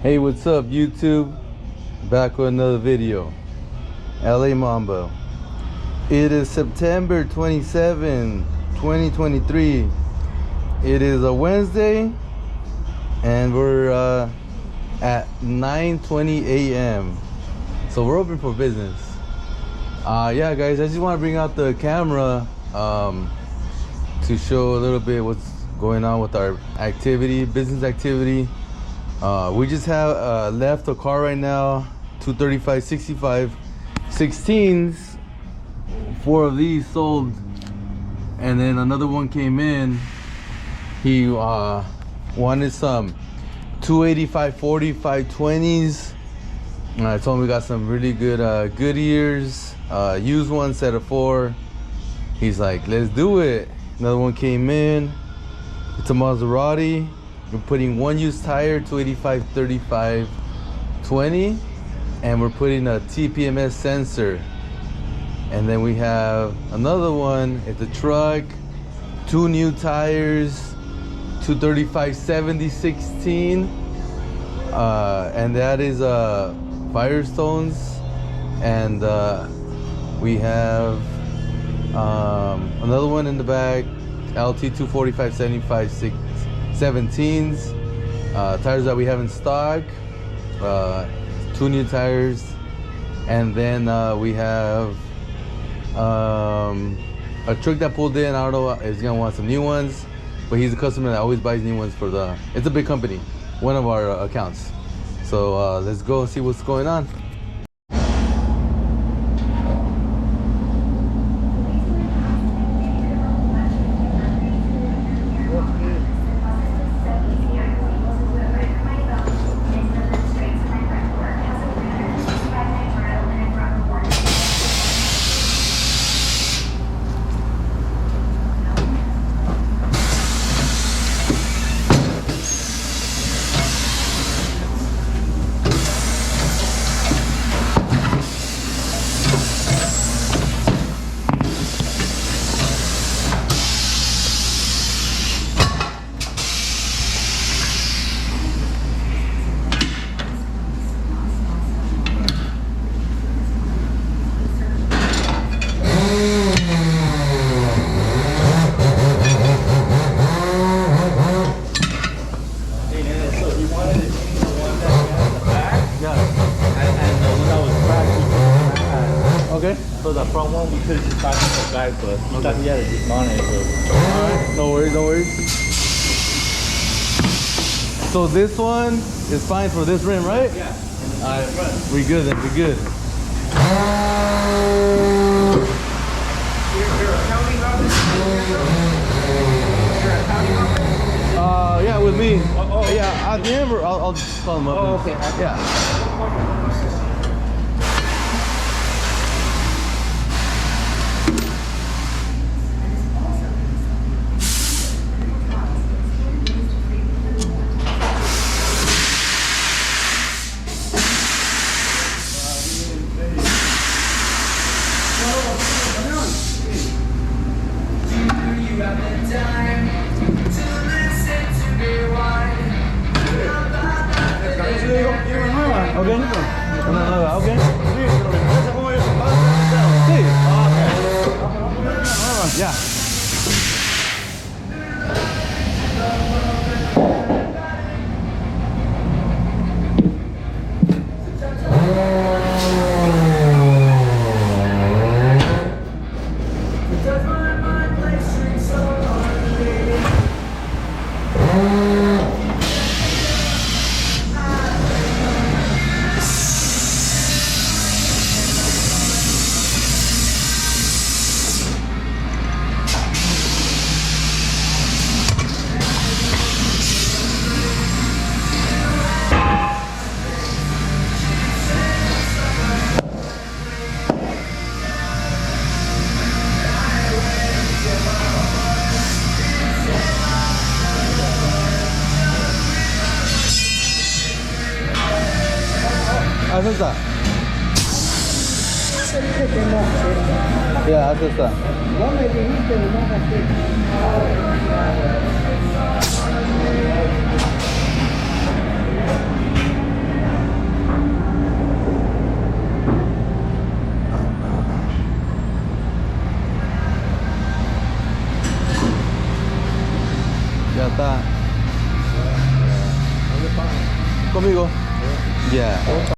Hey, what's up YouTube? Back with another video. LA Mamba. It is September 27, 2023. It is a Wednesday and we're at 9:20 a.m. So we're open for business. Yeah guys, I just want to bring out the camera to show a little bit what's going on with our activity, business activity. We just have left a car right now, 235/65 16s. 4 of these sold, and then another one came in. He wanted some 285/40 520s. I told him we got some really good Goodyears, used one, set of 4. He's like, let's do it. Another one came in. It's a Maserati. We're putting one used tire, 285/35 20, and we're putting a TPMS sensor. And then we have another one. It's a truck, 2 new tires, 235/70 16, and that is Firestones. And we have another one in the back, LT 245/75 17s, tires that we have in stock, 2 new tires. And then we have a truck that pulled in. I don't know, is gonna want some new ones, but he's a customer that always buys new ones for it's a big company, one of our accounts. So let's go and see what's going on. Okay. So the front one, we could just talk to the guy, but we thought he had to dismount it. Alright, no worries, no worries. So this one is fine for this rim, right? Yeah. Alright, we good then, we good. You're accounting office? You're accounting office? Yeah, with me. Oh, yeah, at the end, I'll just call him up. Oh, okay. Yeah. Okay. Okay. Sí. Yeah. haz esta. Ya, haz esta. No me dijiste de no gasté. conmigo? Yeah.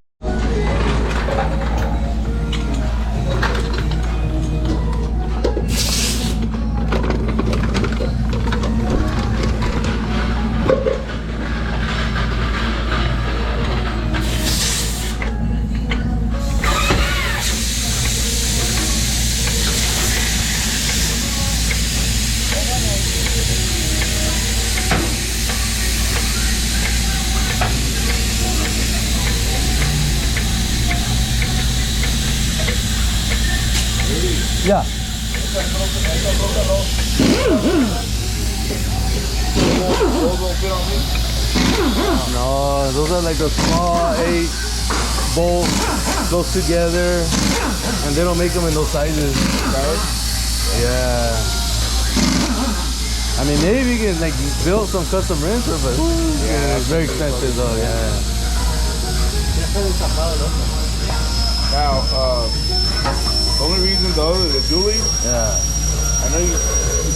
Yeah. No, those are like a small 8 bolts close together, and they don't make them in those sizes. Yeah. I mean, maybe you can like build some custom rims, but yeah, it's very expensive though. Yeah. Now, the only reason though is the dually. Yeah. I know you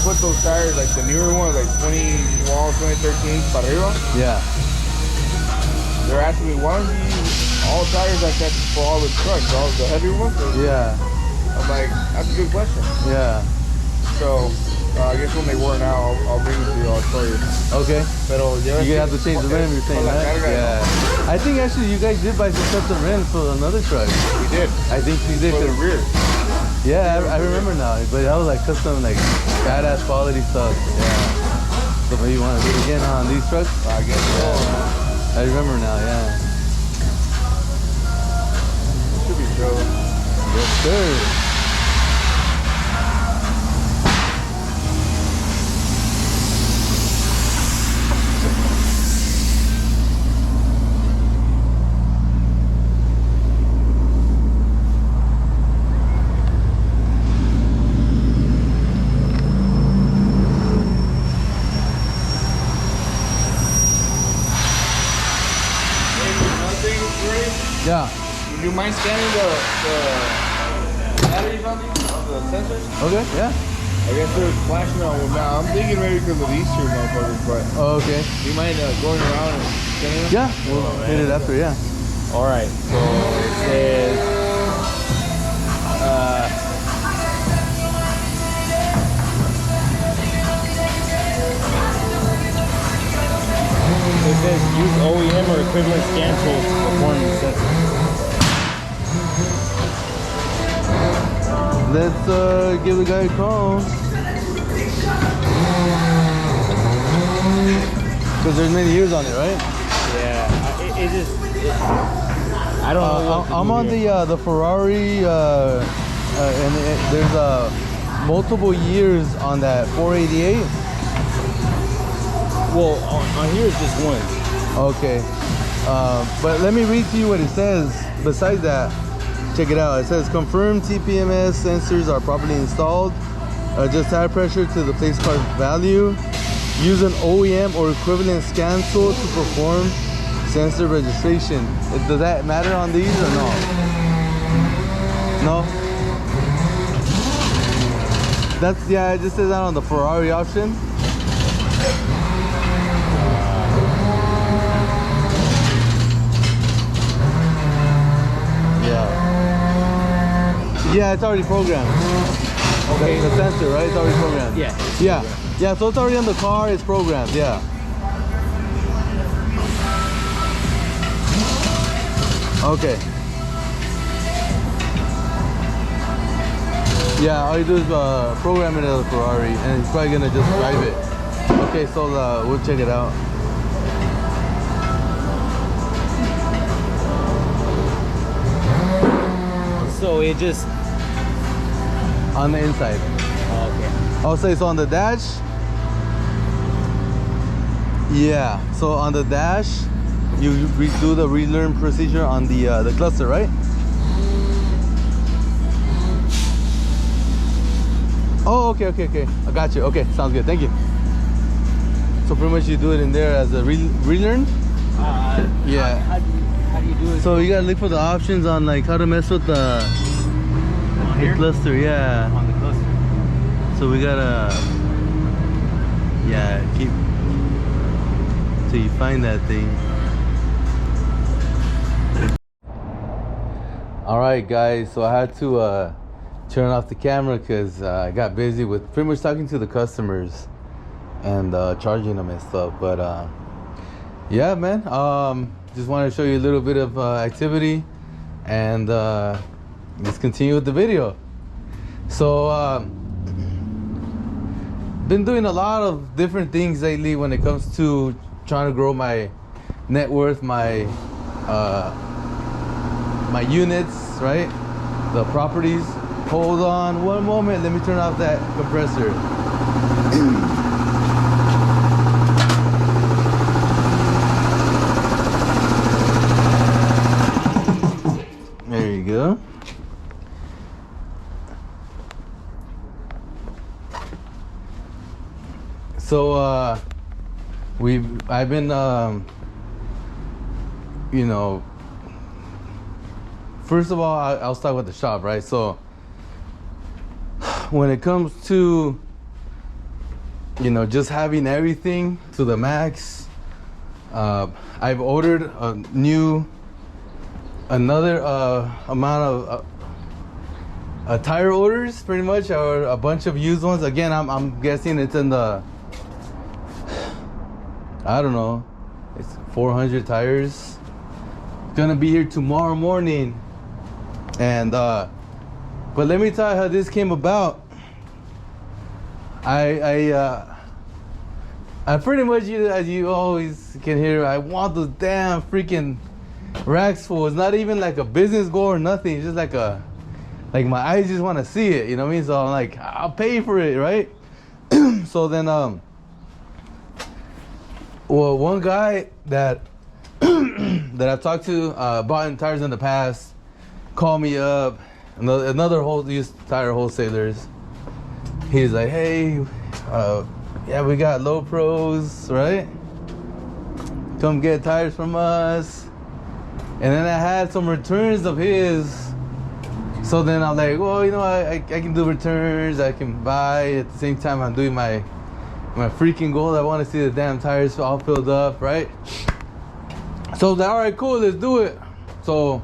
put those tires, like the newer ones, like 2013 para arriba. Yeah. They're asking me, why don't you use all tires like that for all the trucks, all the heavier ones? Yeah. I'm like, that's a good question. Yeah. So, I guess when they wear now, I'll bring it to you, I'll show you. Okay. Pero You're gonna have to change the rim, you're saying, right? Yeah. I think actually you guys did buy some custom rims for another truck. We did. I think you did. For the rear. Yeah, I remember now. But that was like custom, like badass quality stuff. Yeah. So maybe you want to do it again on these trucks? I guess so. I remember now, yeah. Should be true. Yes, sir. Yeah. Would you mind scanning the batteries on these, on the sensors? Okay, yeah. I guess they're flashing on them now. I'm thinking maybe because of these two motherfuckers, but Oh, okay. you mind going around and scanning them? Yeah, we'll hit it after, yeah. All right. So it says, it says use OEM or equivalent scan tools to perform the sensor. Let's give the guy a call. Because there's many years on it, right? Yeah. I don't know. What to I'm do on here. the Ferrari, and there's multiple years on that 488. Well, on here it's just one. Okay, but let me read to you what it says. Besides that, check it out. It says confirm TPMS sensors are properly installed. Adjust tire pressure to the place card value. Use an OEM or equivalent scan tool to perform sensor registration. Does that matter on these or no? No? That's, yeah, it just says that on the Ferrari option. Yeah, it's already programmed. Okay. The sensor, right? It's already programmed. Yeah. Yeah, so it's already on the car, it's programmed, yeah. Okay. Yeah, all you do is program it as a Ferrari, and he's probably gonna just drive it. Okay, so we'll check it out. So it just On the inside. okay. I'll say so on the dash. Yeah, so on the dash, you redo the relearn procedure on the cluster, right? Oh, okay. I got you. Okay, sounds good. Thank you. So pretty much you do it in there as a relearn. Yeah. How do you do it? So you gotta look for the options on like how to mess with the here? cluster. Yeah. On the cluster. So we gotta, yeah, keep till you find that thing. All right, guys. So I had to turn off the camera because I got busy with pretty much talking to the customers and charging them and stuff. But yeah, man. Just wanted to show you a little bit of activity, and let's continue with the video. So been doing a lot of different things lately when it comes to trying to grow my net worth, my units, right? The properties. Hold on one moment. Let me turn off that compressor. There you go. So I've been you know, first of all, I'll start with the shop, right? So when it comes to, you know, just having everything to the max, I've ordered another amount of tire orders, pretty much, or a bunch of used ones. Again, I'm guessing it's in the, I don't know, it's 400 tires. Gonna be here tomorrow morning. And but let me tell you how this came about. I pretty much, as you always can hear, I want those damn freaking racks full. It's not even like a business goal or nothing. It's just like my eyes just want to see it, you know what I mean? So I'm like, I'll pay for it, right? So then well, one guy that that I've talked to, bought tires in the past, called me up, another used tire wholesalers. He's like, hey, yeah, we got low pros, right? Come get tires from us. And then I had some returns of his. So then I'm like, well, you know, I can do returns, I can buy. At the same time, I'm doing my freaking goal. I want to see the damn tires all filled up, right? So I was like, all right, cool, let's do it. So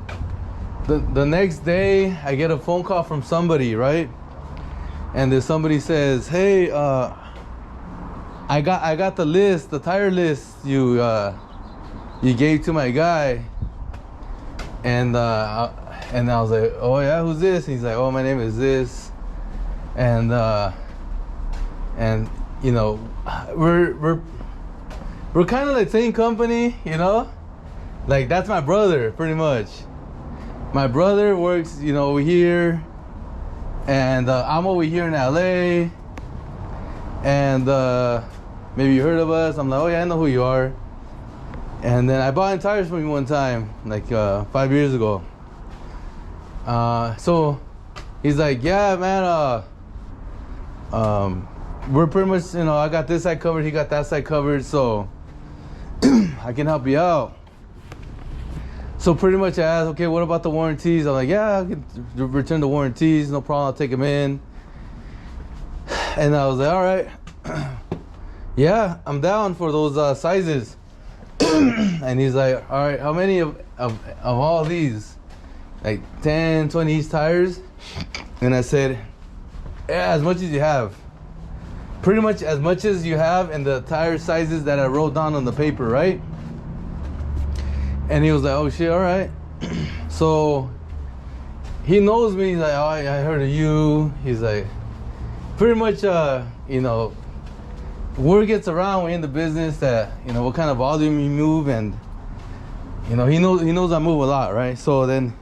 the next day, I get a phone call from somebody, right? And then somebody says, hey, I got the list, the tire list you gave to my guy. And I was like, oh yeah, who's this? And he's like, oh, my name is this. And you know, we're kind of like same company, you know? Like, that's my brother, pretty much. My brother works, you know, over here, and I'm over here in LA. And maybe you heard of us. I'm like, oh yeah, I know who you are. And then I bought tires from you one time, like 5 years ago. So he's like, yeah, man, we're pretty much, you know, I got this side covered, he got that side covered, so I can help you out. So pretty much I asked, okay, what about the warranties? I'm like, yeah, I can return the warranties, no problem, I'll take them in. And I was like, all right, yeah, I'm down for those sizes. And he's like, all right, how many of all these? Like 10, 20 each tires? And I said, yeah, as much as you have. Pretty much as much as you have in the tire sizes that I wrote down on the paper, right? And he was like, oh shit, all right. So he knows me. He's like, oh, I heard of you. He's like, pretty much, you know, word gets around, we're in the business, that, you know, what kind of volume you move, and, you know, he knows I move a lot, right? So then,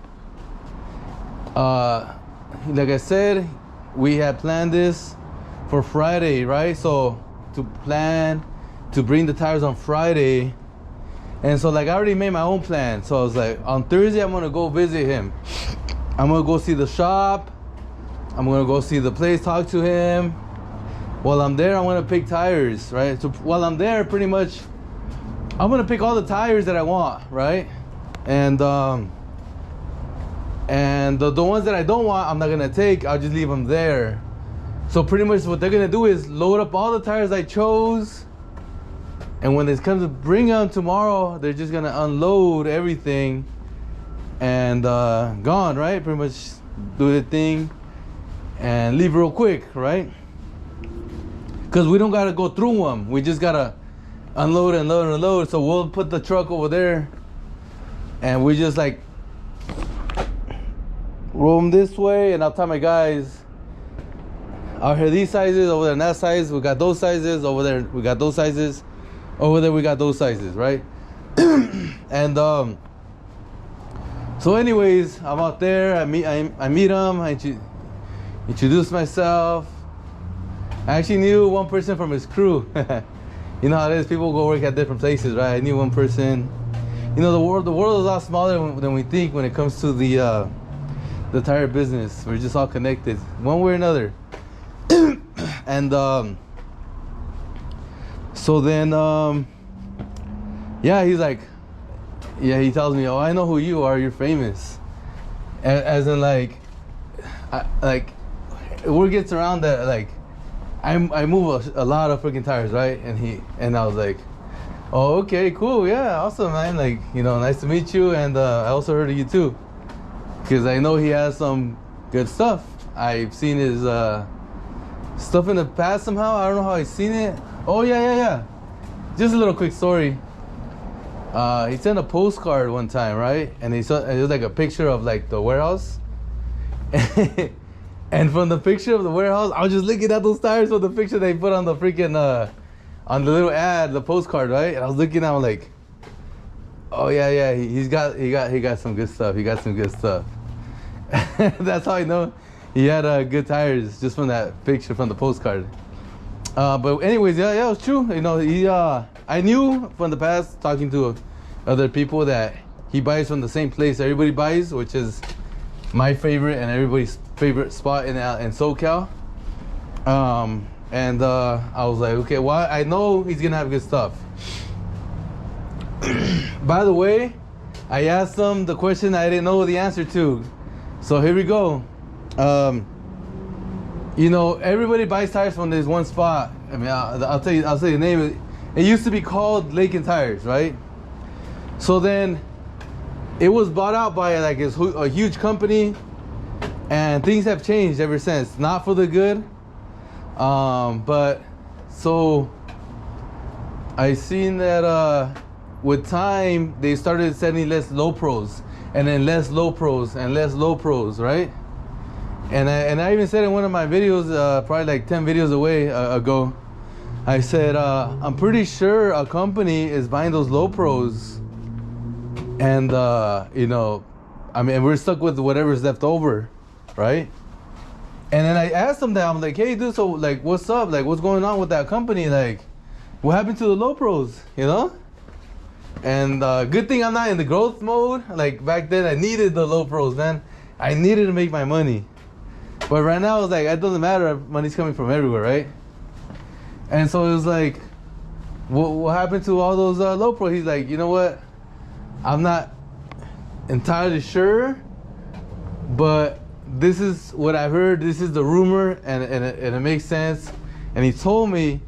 like I said, we had planned this for Friday, right? So to plan to bring the tires on Friday. And so, like, I already made my own plan. So I was like, on Thursday, I'm gonna go visit him. I'm gonna go see the shop. I'm gonna go see the place, talk to him. While I'm there, I'm gonna pick tires, right? So while I'm there, pretty much, I'm gonna pick all the tires that I want, right? And the ones that I don't want, I'm not gonna take. I'll just leave them there. So pretty much what they're gonna do is load up all the tires I chose. And when it comes to bring them tomorrow, they're just gonna unload everything and gone, right? Pretty much do the thing and leave real quick, right? Because we don't gotta go through them. We just gotta unload and load and unload. So we'll put the truck over there and we just like roll them this way, and I'll tell my guys, out here these sizes, over there that size, we got those sizes, over there we got those sizes, over there we got those sizes, right? And so anyways, I'm out there, I meet him, I introduce myself. I actually knew one person from his crew. You know how it is, people go work at different places, right? I knew one person. You know, the world is a lot smaller than we think when it comes to the tire business. We're just all connected, one way or another. And so then yeah, he's like, yeah, he tells me, oh, I know who you are, you're famous. As in like word gets around that like I move a lot of freaking tires, right? And I was like, oh, okay, cool, yeah, awesome, man. Like, you know, nice to meet you, and I also heard of you too, because I know he has some good stuff. I've seen his stuff in the past somehow. I don't know how I've seen it. Oh yeah. Just a little quick story. He sent a postcard one time, right? And it was like a picture of like the warehouse. And from the picture of the warehouse, I was just looking at those tires from the picture they put on the freaking on the little ad, the postcard, right? And I was looking at him like, oh yeah, he got some good stuff. He got some good stuff. That's how I know he had good tires, just from that picture from the postcard. But anyways, yeah, it was true. You know, I knew from the past, talking to other people, that he buys from the same place everybody buys, which is my favorite and everybody's favorite spot in SoCal. And I was like, okay, well, I know he's gonna have good stuff. By the way, I asked him the question I didn't know the answer to. So here we go. You know, everybody buys tires from this one spot. I mean, I'll tell you the name. It used to be called Lakin Tires, right? So then it was bought out by like a huge company, and things have changed ever since. Not for the good, but so I seen that with time they started sending less low pros, and then less low pros, and less low pros, right? And I even said in one of my videos, probably like 10 videos ago, I said, I'm pretty sure a company is buying those low pros, and you know, I mean, we're stuck with whatever's left over, right? And then I asked them that, I'm like, hey dude, so like, what's up? Like, what's going on with that company? Like, what happened to the low pros, you know? And good thing I'm not in the growth mode. Like back then I needed the low pros, man. I needed to make my money. But right now it's like, it doesn't matter, money's coming from everywhere, right? And so it was like, what happened to all those low pros? He's like, you know what? I'm not entirely sure, but this is what I've heard. This is the rumor, and it makes sense. And he told me,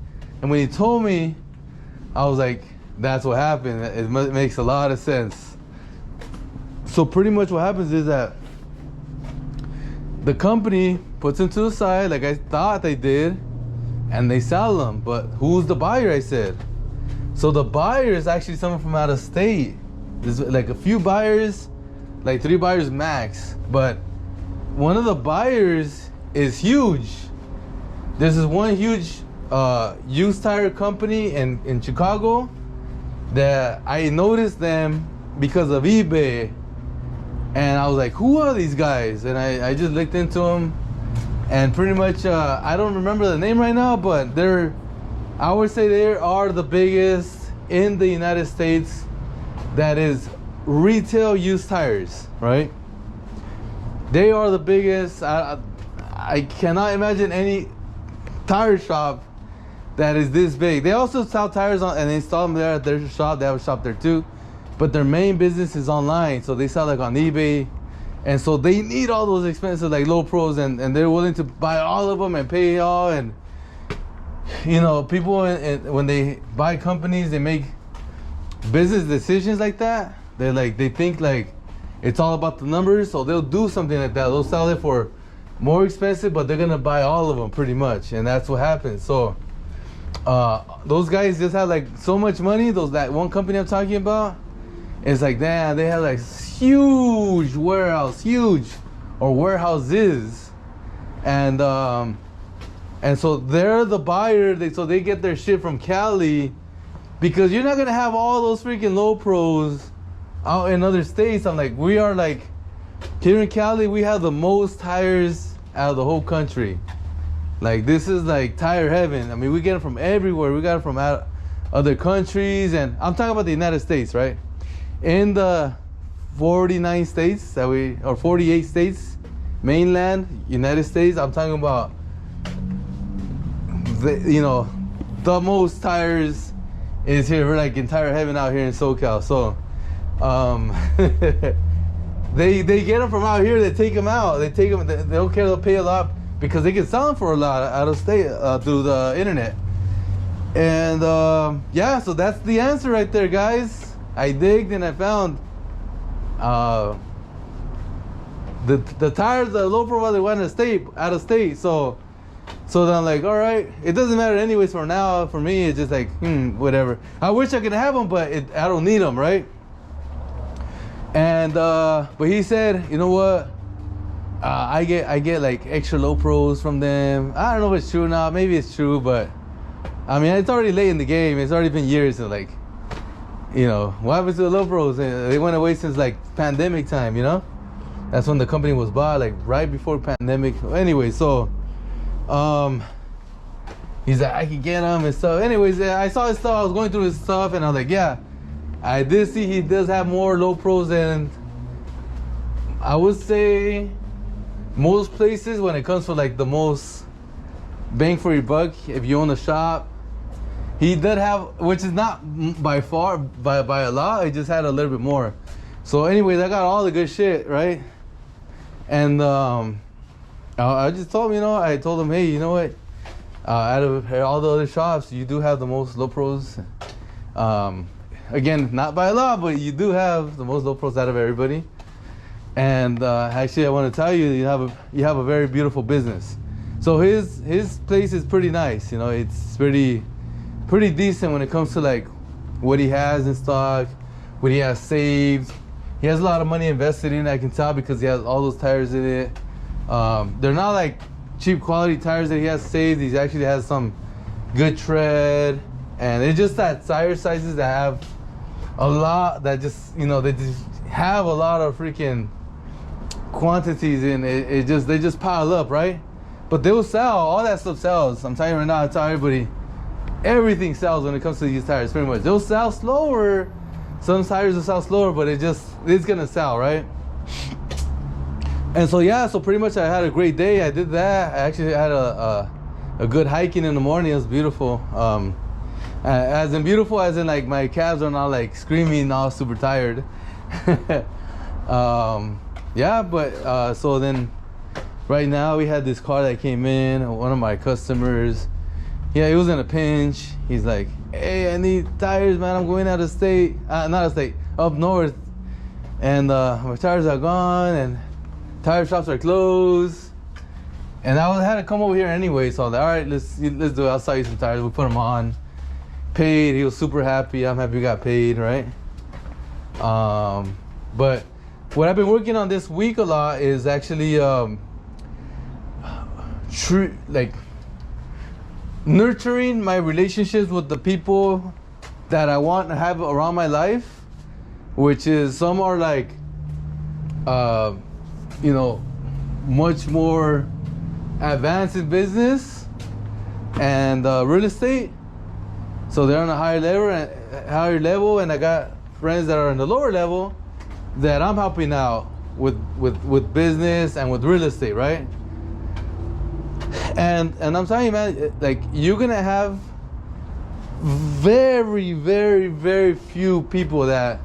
and when he told me, I was like, that's what happened. It makes a lot of sense. So pretty much what happens is that the company puts them to the side, like I thought they did, and they sell them. But who's the buyer, I said. So the buyer is actually someone from out of state. There's like a few buyers, like 3 buyers max. But one of the buyers is huge. There's this one huge used tire company in Chicago that I noticed them because of eBay. And I was like, who are these guys? And I just looked into them, and pretty much I don't remember the name right now, but I would say they are the biggest in the United States that is retail used tires, right? They are the biggest. I cannot imagine any tire shop that is this big. They also sell tires and they install them there at their shop. They have a shop there too, but their main business is online. So they sell like on eBay, and so they need all those expensive like low pros, and they're willing to buy all of them and pay all. And you know, people when they buy companies, they make business decisions like that. They think like, it's all about the numbers. So they'll do something like that. They'll sell it for more expensive, but they're gonna buy all of them pretty much, and that's what happens. So those guys just had like so much money. That one company I'm talking about, it's like, damn, they had like huge warehouses, and so they're the buyer. So they get their shit from Cali, because you're not gonna have all those freaking low pros out in other states. I'm like, we are like, here in Cali, we have the most tires out of the whole country. Like, this is like tire heaven. I mean, we get them from everywhere. We got it from out other countries, and I'm talking about the United States, right? In the 49 states or 48 states, mainland United States, I'm talking about the most tires is here. We're like in tire heaven out here in SoCal. So they get them from out here. They take them out. They don't care. They'll pay a lot because they can sell them for a lot out of state through the internet. And yeah, so that's the answer right there, guys. I digged and I found the tires, the low profile, they went out of state. So then I'm like, all right, it doesn't matter anyways for now. For me, it's just like, whatever. I wish I could have them, but I don't need them, right? And but he said, you know what? I get like extra low pros from them. I don't know if it's true now. Maybe it's true, but I mean, it's already late in the game. It's already been years. And like, what happens to the low pros? They went away since like pandemic time. That's when the company was bought, like right before pandemic. Anyway, so he's like, I can get them and stuff. Anyways, I saw his stuff. I was going through his stuff, and I was like, yeah, I did see he does have more low pros than I would say most places when it comes to like the most bang for your buck. If you own a shop, he did have, which is not by far by a lot. He just had a little bit more. So anyways, I got all the good shit, right? And I just told him, I told him, hey, you know what? Out of all the other shops, you do have the most low pros. Again, not by a lot, but you do have the most low pros out of everybody. And actually, I want to tell you, you have a very beautiful business. So his place is pretty nice. It's pretty decent when it comes to like what he has in stock, what he has saved. He has a lot of money invested in it, I can tell, because he has all those tires in it. They're not like cheap quality tires that he has saved. He actually has some good tread, and it's just that tire sizes that have a lot, that just they just have a lot of freaking quantities in it. They just pile up, right? But they will sell. All that stuff sells. I'm telling you right now, I tell everybody, everything sells when it comes to these tires, pretty much. They'll sell slower. Some tires will sell slower, but it's gonna sell, right? And so yeah, so pretty much I had a great day. I did that. I actually had a good hiking in the morning. It was beautiful. As in beautiful as in like my calves are not like screaming, all super tired. Yeah, but so then right now we had this car that came in, one of my customers. Yeah, he was in a pinch. He's like, hey, I need tires, man. I'm going out of state. Not out of state, up north. And my tires are gone and tire shops are closed. And I had to come over here anyway. So I was like, all right, let's do it. I'll sell you some tires. We put them on. Paid. He was super happy. I'm happy we got paid, right? But what I've been working on this week a lot is actually nurturing my relationships with the people that I want to have around my life, which is some are like much more advanced in business and real estate, so they're on a higher level, and I got friends that are in the lower level that I'm helping out with business and with real estate, right? And I'm telling you, man, like, you're gonna have very, very, very few people that,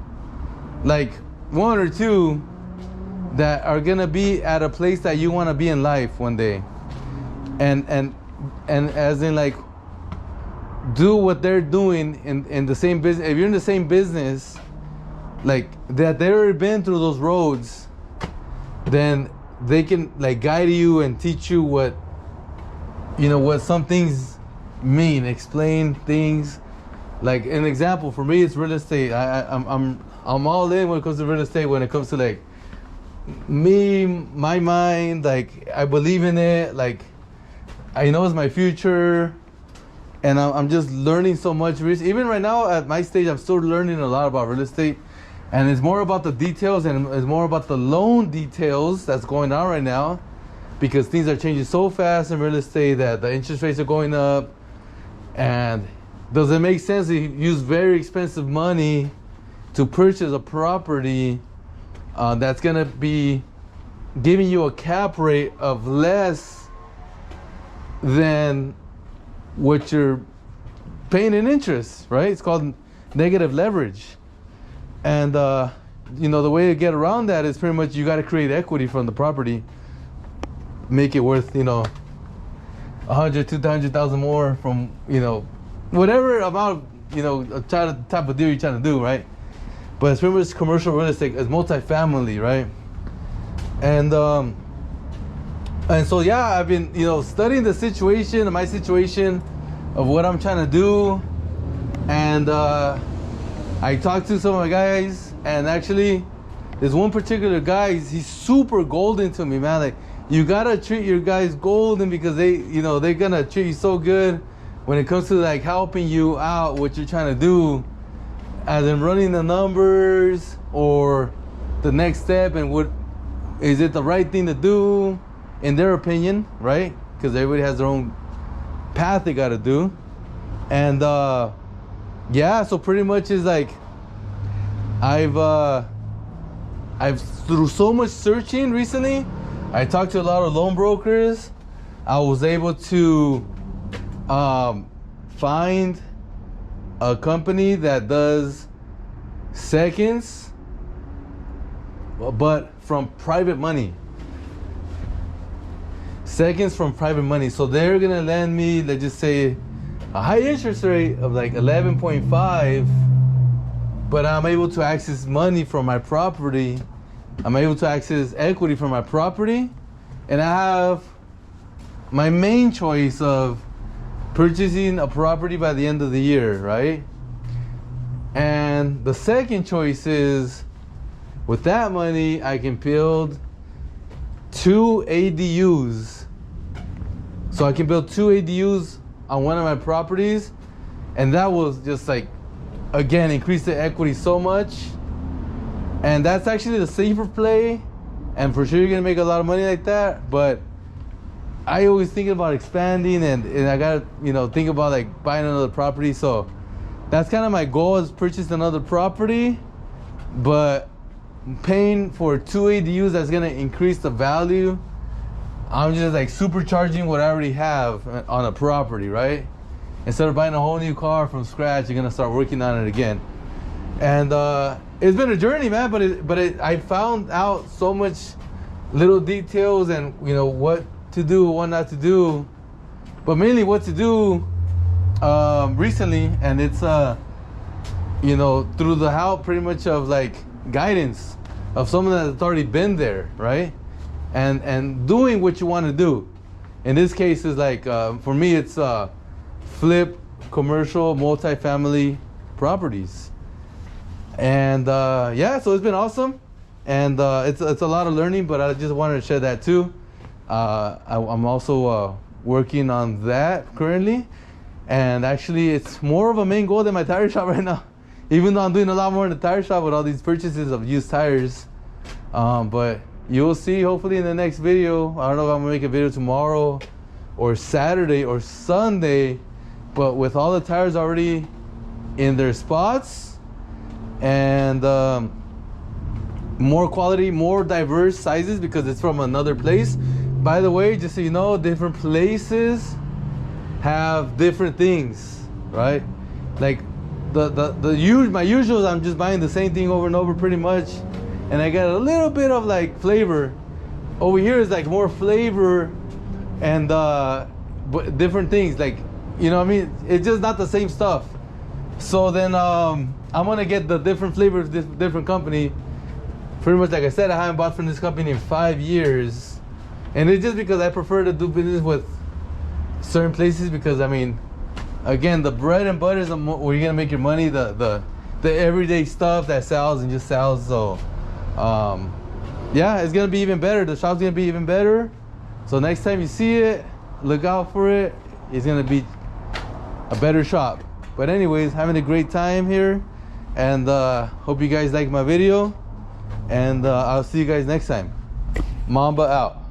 like, one or two that are gonna be at a place that you want to be in life one day, and as in like do what they're doing in the same business. If you're in the same business, like that they've already been through those roads, then they can like guide you and teach you what, you know, what some things mean, explain things. Like an example for me, it's real estate. I'm all in when it comes to real estate. When it comes to like me, my mind, like I believe in it. Like I know it's my future, and I'm just learning so much. Even right now at my stage, I'm still learning a lot about real estate, and it's more about the details and it's more about the loan details that's going on right now, because things are changing so fast in real estate that the interest rates are going up, and does it make sense to use very expensive money to purchase a property that's gonna be giving you a cap rate of less than what you're paying in interest, right? It's called negative leverage. And you know, the way to get around that is pretty much you got to create equity from the property, make it worth, you know, 100, 200,000 more from, you know, whatever amount, you know, type of deal you're trying to do, right? But it's pretty much commercial real estate, it's multifamily, right? And so yeah, I've been, you know, studying the situation, my situation of what I'm trying to do, and I talked to some of my guys, and actually there's one particular guy, he's super golden to me, man. Like, you gotta treat your guys golden, because they, you know, they're gonna treat you so good when it comes to like helping you out what you're trying to do, as in running the numbers or the next step, and what is it the right thing to do in their opinion, right? Because everybody has their own path they got to do. And yeah, so pretty much is like I've through so much searching recently, I talked to a lot of loan brokers. I was able to find a company that does seconds, but from private money. Seconds from private money. So they're gonna lend me, let's just say, a high interest rate of like 11.5, but I'm able to access money from my property. I'm able to access equity from my property, and I have my main choice of purchasing a property by the end of the year, right? And the second choice is, with that money, I can build 2 ADUs. So I can build 2 ADUs on one of my properties, and that will just like, again, increase the equity so much. And that's actually the safer play, and for sure you're gonna make a lot of money like that. But I always think about expanding, and I gotta, you know, think about like buying another property. So that's kind of my goal, is purchase another property, but paying for 2 ADUs that's gonna increase the value. I'm just like supercharging what I already have on a property, right? Instead of buying a whole new car from scratch, you're gonna start working on it again. And it's been a journey, man. But I found out so much little details, and you know what to do, what not to do, but mainly what to do recently. And it's you know, through the help pretty much of like guidance of someone that's already been there, right? And doing what you want to do. In this case, is like for me, it's flip commercial multifamily properties. And yeah, so it's been awesome, and it's a lot of learning, but I just wanted to share that too. I'm also working on that currently, and actually it's more of a main goal than my tire shop right now, even though I'm doing a lot more in the tire shop with all these purchases of used tires. But you'll see hopefully in the next video. I don't know if I'm gonna make a video tomorrow or Saturday or Sunday, but with all the tires already in their spots, and more quality, more diverse sizes, because it's from another place. By the way, just so you know, different places have different things, right? Like my usuals, I'm just buying the same thing over and over pretty much, and I got a little bit of like flavor. Over here is like more flavor and but different things, like, you know what I mean? It's just not the same stuff. So then I'm gonna get the different flavors, this different company. Pretty much like I said, I haven't bought from this company in 5 years, and it's just because I prefer to do business with certain places, because I mean, again, the bread and butter is where you're gonna make your money. The everyday stuff that sells and just sells. So yeah, it's gonna be even better. The shop's gonna be even better. So next time you see it, look out for it. It's gonna be a better shop. But anyways, having a great time here, and hope you guys like my video, and I'll see you guys next time. Mamba out.